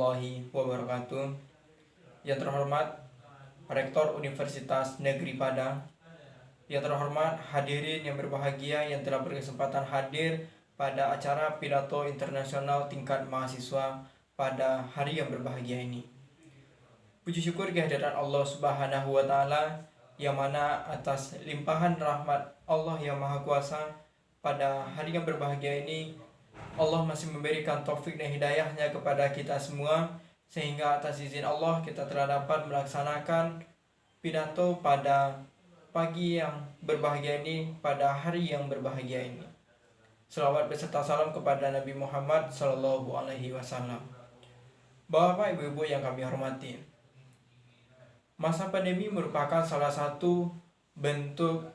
warahmatullahi wabarakatuh. Yang terhormat Rektor Universitas Negeri Padang, yang terhormat hadirin yang berbahagia yang telah berkesempatan hadir pada acara pidato internasional tingkat mahasiswa pada hari yang berbahagia ini. Puji syukur kehadiran Allah Subhanahu wa taala yang mana atas limpahan rahmat Allah yang Maha Kuasa pada hari yang berbahagia ini Allah masih memberikan taufik dan hidayahnya kepada kita semua, sehingga atas izin Allah kita telah dapat melaksanakan pidato pada pagi yang berbahagia ini, pada hari yang berbahagia ini. Selawat beserta salam kepada Nabi Muhammad Sallallahu Alaihi Wasallam. Bapak ibu-ibu yang kami hormati, masa pandemi merupakan salah satu bentuk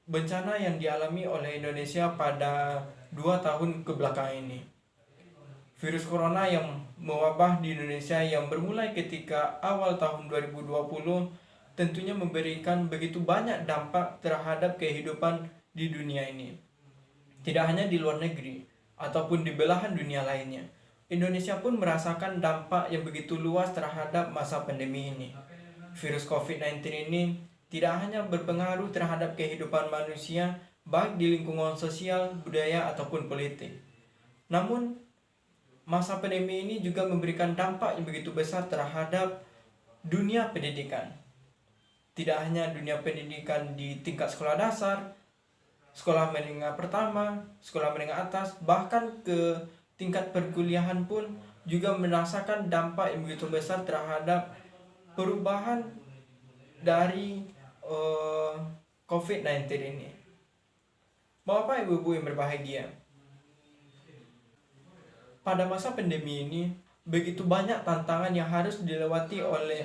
bencana yang dialami oleh Indonesia pada 2 tahun kebelakang ini. Virus corona yang mewabah di Indonesia yang bermulai ketika awal tahun 2020 tentunya memberikan begitu banyak dampak terhadap kehidupan di dunia ini. Tidak hanya di luar negeri ataupun di belahan dunia lainnya, Indonesia pun merasakan dampak yang begitu luas terhadap masa pandemi ini. Virus COVID-19 ini tidak hanya berpengaruh terhadap kehidupan manusia, baik di lingkungan sosial, budaya, ataupun politik. Namun, masa pandemi ini juga memberikan dampak yang begitu besar terhadap dunia pendidikan. Tidak hanya dunia pendidikan di tingkat sekolah dasar, sekolah menengah pertama, sekolah menengah atas, bahkan ke tingkat perkuliahan pun juga merasakan dampak yang begitu besar terhadap perubahan dari COVID-19 ini. Bapak ibu-ibu yang berbahagia, pada masa pandemi ini begitu banyak tantangan yang harus dilewati oleh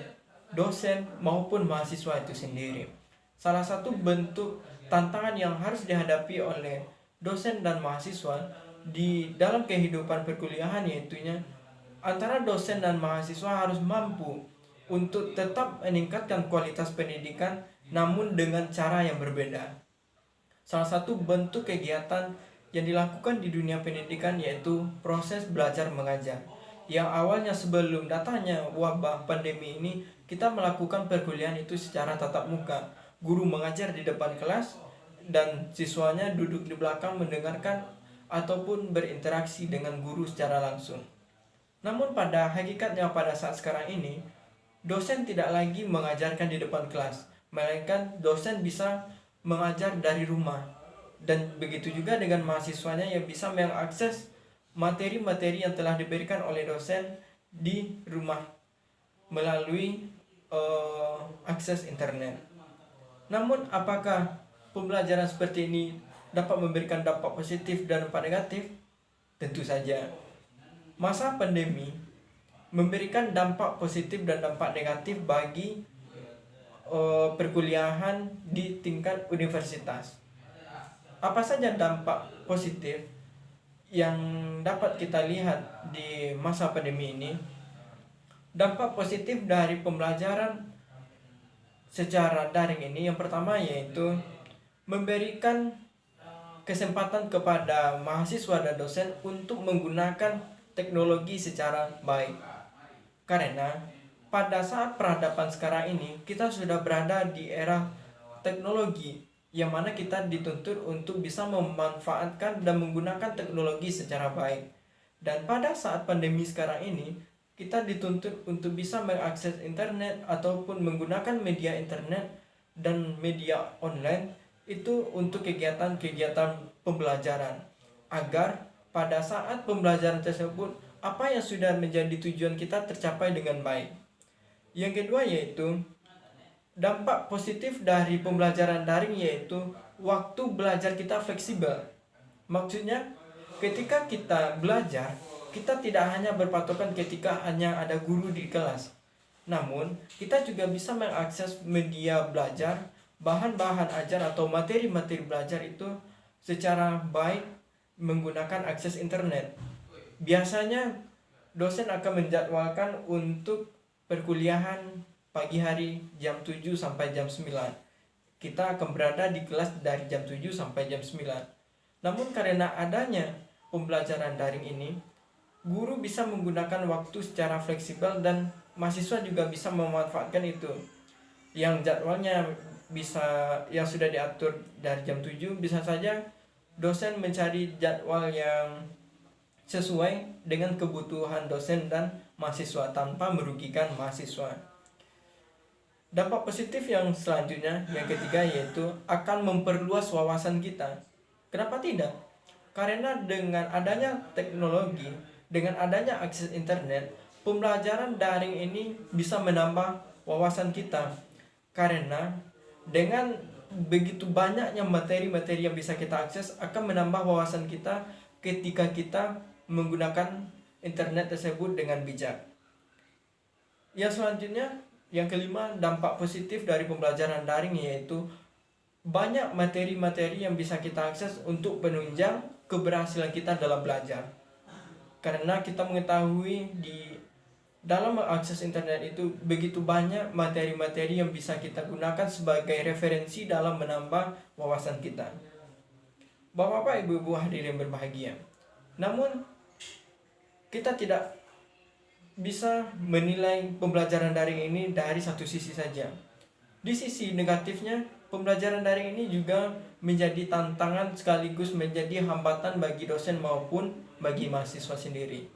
dosen maupun mahasiswa itu sendiri. Salah satu bentuk tantangan yang harus dihadapi oleh dosen dan mahasiswa di dalam kehidupan perkuliahan yaitunya antara dosen dan mahasiswa harus mampu untuk tetap meningkatkan kualitas pendidikan namun dengan cara yang berbeda. Salah satu bentuk kegiatan yang dilakukan di dunia pendidikan yaitu proses belajar mengajar. Yang awalnya sebelum datangnya wabah pandemi ini, kita melakukan perkuliahan itu secara tatap muka. Guru mengajar di depan kelas dan siswanya duduk di belakang mendengarkan ataupun berinteraksi dengan guru secara langsung. Namun pada hakikatnya pada saat sekarang ini, dosen tidak lagi mengajarkan di depan kelas, melainkan dosen bisa mengajar dari rumah. Dan begitu juga dengan mahasiswanya yang bisa mengakses materi-materi yang telah diberikan oleh dosen di rumah melalui akses internet. Namun apakah pembelajaran seperti ini dapat memberikan dampak positif dan dampak negatif? Tentu saja. Masa pandemi memberikan dampak positif dan dampak negatif bagi perkuliahan di tingkat universitas. Apa saja dampak positif yang dapat kita lihat di masa pandemi ini? Dampak positif dari pembelajaran secara daring ini yang pertama yaitu memberikan kesempatan kepada mahasiswa dan dosen untuk menggunakan teknologi secara baik. Karena pada saat peradaban sekarang ini kita sudah berada di era teknologi yang mana kita dituntut untuk bisa memanfaatkan dan menggunakan teknologi secara baik. Dan pada saat pandemi sekarang ini kita dituntut untuk bisa mengakses internet ataupun menggunakan media internet dan media online itu untuk kegiatan-kegiatan pembelajaran, agar pada saat pembelajaran tersebut apa yang sudah menjadi tujuan kita tercapai dengan baik. Yang kedua yaitu dampak positif dari pembelajaran daring yaitu waktu belajar kita fleksibel. Maksudnya ketika kita belajar, kita tidak hanya berpatokan ketika hanya ada guru di kelas. Namun kita juga bisa mengakses media belajar, bahan-bahan ajar atau materi-materi belajar itu secara baik menggunakan akses internet. Biasanya dosen akan menjadwalkan untuk perkuliahan pagi hari jam 7 sampai jam 9. Kita akan berada di kelas dari jam 7 sampai jam 9. Namun karena adanya pembelajaran daring ini, guru bisa menggunakan waktu secara fleksibel dan mahasiswa juga bisa memanfaatkan itu. Yang jadwalnya yang sudah diatur dari jam 7, bisa saja dosen mencari jadwal yang sesuai dengan kebutuhan dosen dan mahasiswa tanpa merugikan mahasiswa. Dampak positif yang selanjutnya, yang ketiga, yaitu akan memperluas wawasan kita. Kenapa tidak? Karena dengan adanya teknologi, dengan adanya akses internet, pembelajaran daring ini bisa menambah wawasan kita. Karena dengan begitu banyaknya materi-materi yang bisa kita akses, akan menambah wawasan kita ketika kita menggunakan internet tersebut dengan bijak. Yang selanjutnya, yang kelima, dampak positif dari pembelajaran daring yaitu banyak materi-materi yang bisa kita akses untuk penunjang keberhasilan kita dalam belajar. Karena kita mengetahui di dalam mengakses internet itu begitu banyak materi-materi yang bisa kita gunakan sebagai referensi dalam menambah wawasan kita. Bapak-bapak, ibu-ibu hadirin berbahagia. Namun kita tidak bisa menilai pembelajaran daring ini dari satu sisi saja. Di sisi negatifnya, pembelajaran daring ini juga menjadi tantangan sekaligus menjadi hambatan bagi dosen maupun bagi mahasiswa sendiri.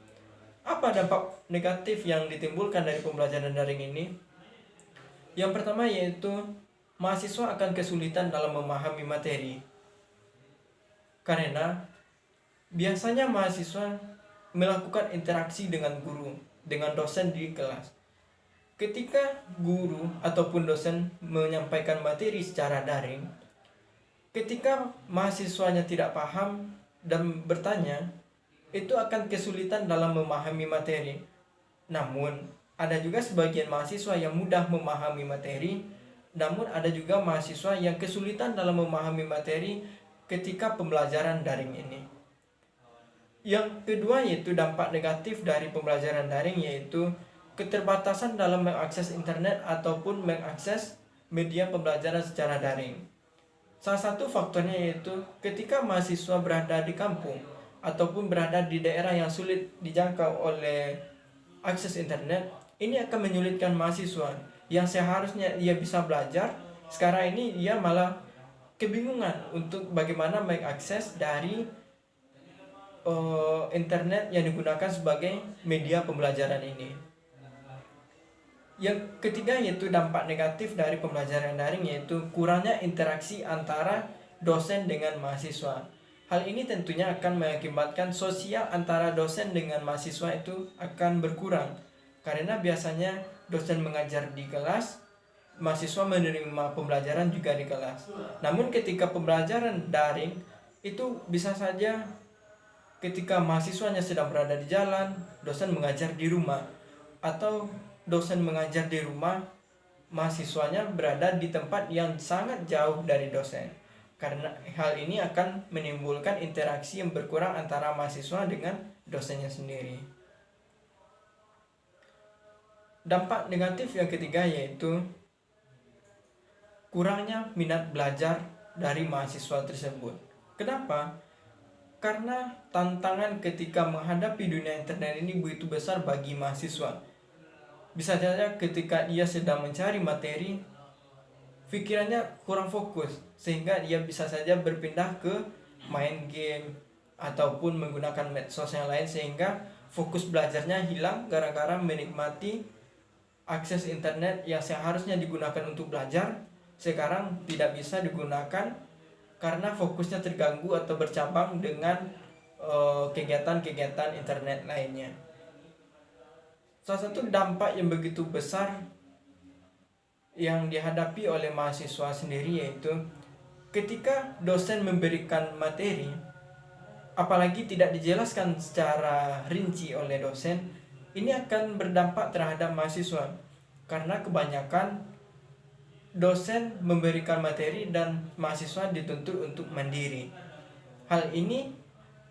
Apa dampak negatif yang ditimbulkan dari pembelajaran daring ini? Yang pertama yaitu mahasiswa akan kesulitan dalam memahami materi. Karena biasanya mahasiswa melakukan interaksi dengan guru, dengan dosen di kelas. Ketika guru ataupun dosen menyampaikan materi secara daring, ketika mahasiswanya tidak paham dan bertanya, itu akan kesulitan dalam memahami materi. Namun, ada juga sebagian mahasiswa yang mudah memahami materi, namun ada juga mahasiswa yang kesulitan dalam memahami materi ketika pembelajaran daring ini. Yang kedua yaitu dampak negatif dari pembelajaran daring, yaitu keterbatasan dalam mengakses internet ataupun mengakses media pembelajaran secara daring. Salah satu faktornya yaitu ketika mahasiswa berada di kampung ataupun berada di daerah yang sulit dijangkau oleh akses internet, ini akan menyulitkan mahasiswa yang seharusnya ia bisa belajar. Sekarang ini ia malah kebingungan untuk bagaimana mengakses dari internet yang digunakan sebagai media pembelajaran ini. Yang ketiga yaitu dampak negatif dari pembelajaran daring, yaitu kurangnya interaksi antara dosen dengan mahasiswa. Hal ini tentunya akan mengakibatkan sosial antara dosen dengan mahasiswa itu akan berkurang. Karena biasanya dosen mengajar di kelas, mahasiswa menerima pembelajaran juga di kelas. Namun ketika pembelajaran daring itu bisa saja ketika mahasiswanya sedang berada di jalan, dosen mengajar di rumah, atau dosen mengajar di rumah, mahasiswanya berada di tempat yang sangat jauh dari dosen. Karena hal ini akan menimbulkan interaksi yang berkurang antara mahasiswa dengan dosennya sendiri. Dampak negatif yang ketiga yaitu kurangnya minat belajar dari mahasiswa tersebut. Kenapa? Karena tantangan ketika menghadapi dunia internet ini begitu besar bagi mahasiswa. Bisa saja ketika ia sedang mencari materi, pikirannya kurang fokus, sehingga ia bisa saja berpindah ke main game ataupun menggunakan medsos yang lain, sehingga fokus belajarnya hilang gara-gara menikmati akses internet yang seharusnya digunakan untuk belajar, sekarang tidak bisa digunakan karena fokusnya terganggu atau bercabang dengan kegiatan-kegiatan internet lainnya. Salah satu dampak yang begitu besar yang dihadapi oleh mahasiswa sendiri yaitu ketika dosen memberikan materi, apalagi tidak dijelaskan secara rinci oleh dosen, ini akan berdampak terhadap mahasiswa karena kebanyakan dosen memberikan materi dan mahasiswa dituntut untuk mandiri. Hal ini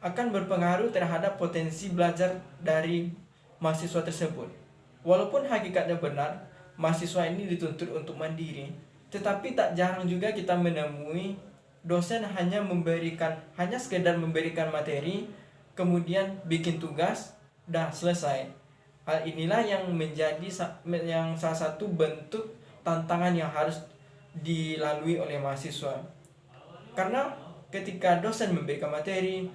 akan berpengaruh terhadap potensi belajar dari mahasiswa tersebut. Walaupun hakikatnya benar, mahasiswa ini dituntut untuk mandiri, tetapi tak jarang juga kita menemui dosen hanya sekedar memberikan materi, kemudian bikin tugas, dah selesai. Hal inilah yang menjadi yang salah satu bentuk tantangan yang harus dilalui oleh mahasiswa. Karena ketika dosen memberikan materi,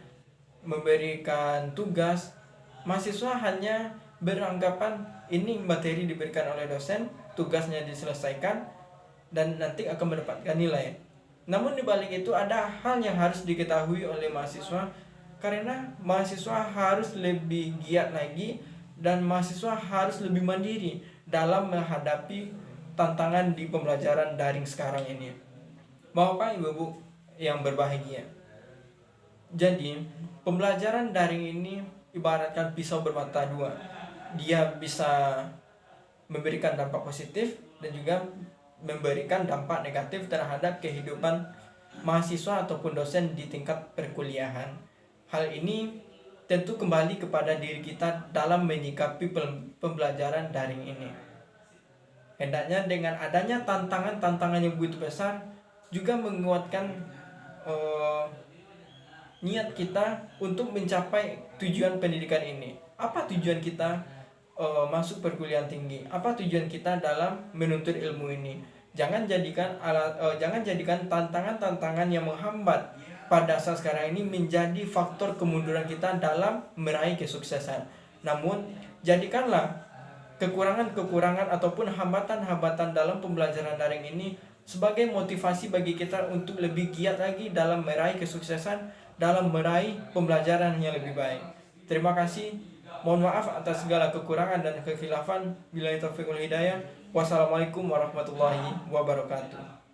memberikan tugas, mahasiswa hanya beranggapan ini materi diberikan oleh dosen, tugasnya diselesaikan, dan nanti akan mendapatkan nilai. Namun di balik itu ada hal yang harus diketahui oleh mahasiswa, karena mahasiswa harus lebih giat lagi dan mahasiswa harus lebih mandiri dalam menghadapi tantangan di pembelajaran daring sekarang ini. Bapak Ibu yang berbahagia. Jadi, pembelajaran daring ini ibaratkan pisau bermata dua. Dia bisa memberikan dampak positif dan juga memberikan dampak negatif terhadap kehidupan mahasiswa ataupun dosen di tingkat perkuliahan. Hal ini tentu kembali kepada diri kita dalam menyikapi pembelajaran daring ini. Hendaknya dengan adanya tantangan-tantangan yang begitu besar juga menguatkan niat kita untuk mencapai tujuan pendidikan ini. Apa tujuan kita masuk perguruan tinggi? Apa tujuan kita dalam menuntut ilmu ini? Jangan jadikan tantangan-tantangan yang menghambat pada saat sekarang ini menjadi faktor kemunduran kita dalam meraih kesuksesan. Namun jadikanlah kekurangan-kekurangan ataupun hambatan-hambatan dalam pembelajaran daring ini sebagai motivasi bagi kita untuk lebih giat lagi dalam meraih kesuksesan, dalam meraih pembelajaran yang lebih baik. Terima kasih. Mohon maaf atas segala kekurangan dan kekhilafan. Billahi taufiq wal hidayah. Wassalamualaikum warahmatullahi wabarakatuh.